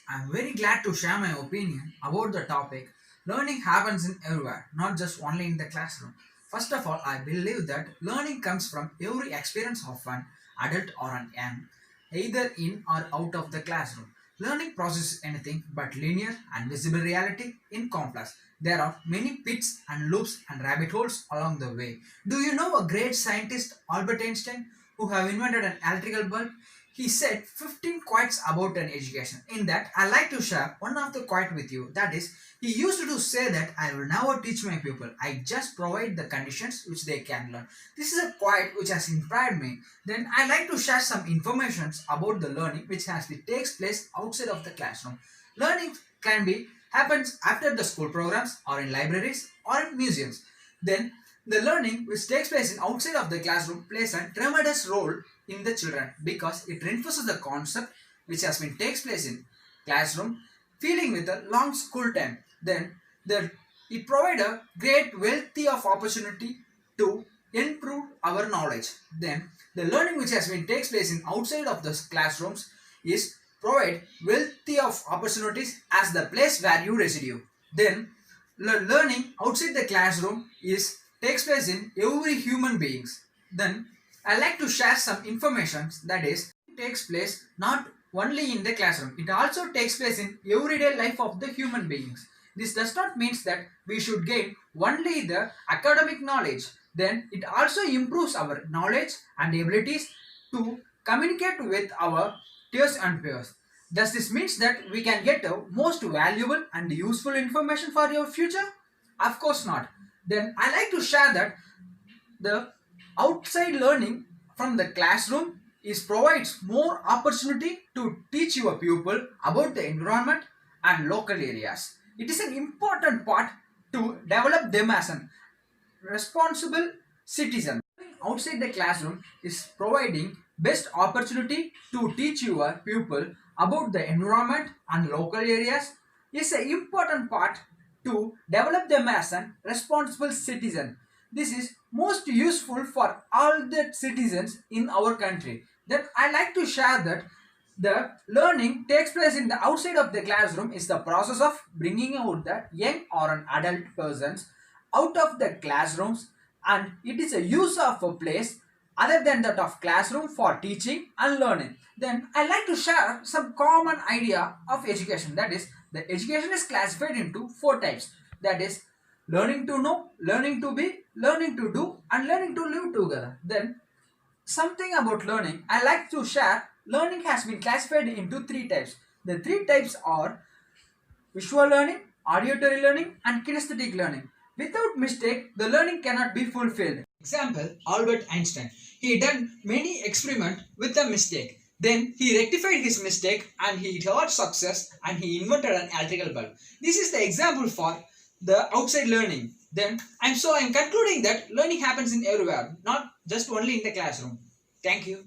I'm very glad to share my opinion about the topic. Learning happens in everywhere, not just only in the classroom. First of all, I believe that learning comes from every experience of an adult or an young, either in or out of the classroom. Learning process anything but linear and visible reality in complex. There are many pits and loops and rabbit holes along the way. Do you know a great scientist, Albert Einstein, who have invented an electrical bulb? He said 15 quotes about an education. In that, I like to share one of the quote with you. That is, he used to say that I will never teach my people. I just provide the conditions which they can learn. This is a quote which has inspired me. Then I like to share some informations about the learning which takes place outside of the classroom. Learning can be happens after the school programs or in libraries or in museums. Then the learning which takes place in outside of the classroom plays a tremendous role in the children because it reinforces the concept which has been takes place in classroom feeling with a long school time. Then the it provide a great wealthy of opportunity to improve our knowledge. Then the learning which has been takes place in outside of the classrooms is provide wealthy of opportunities as the place where you reside. Then learning outside the classroom is takes place in every human beings. Then I like to share some information that is takes place not only in the classroom, it also takes place in everyday life of the human beings. This does not mean that we should gain only the academic knowledge. Then it also improves our knowledge and abilities to communicate with our peers and peers. Does this means that we can get the most valuable and useful information for your future? Of course not. Then I like to share that the outside learning from the classroom is provides more opportunity to teach your pupil about the environment and local areas. It is an important part to develop them as an responsible citizen. Outside the classroom is providing best opportunity to teach your pupil about the environment and local areas is an important part to develop them as a responsible citizen. This is most useful for all the citizens in our country. Then I like to share that the learning takes place in the outside of the classroom is the process of bringing out the young or an adult persons out of the classrooms, and it is a use of a place other than that of classroom for teaching and learning. Then I like to share some common idea of education. That is, the education is classified into four types. That is, learning to know, learning to be, learning to do, and learning to live together. Then something about learning I like to share. Learning has been classified into three types. The three types are visual learning, auditory learning, and kinesthetic learning. Without mistake, the learning cannot be fulfilled. Example, Albert Einstein. He done many experiment with a mistake. Then he rectified his mistake and he got success and he invented an electrical bulb. This is the example for the outside learning. Then I'm concluding that learning happens in everywhere, not just only in the classroom. Thank you.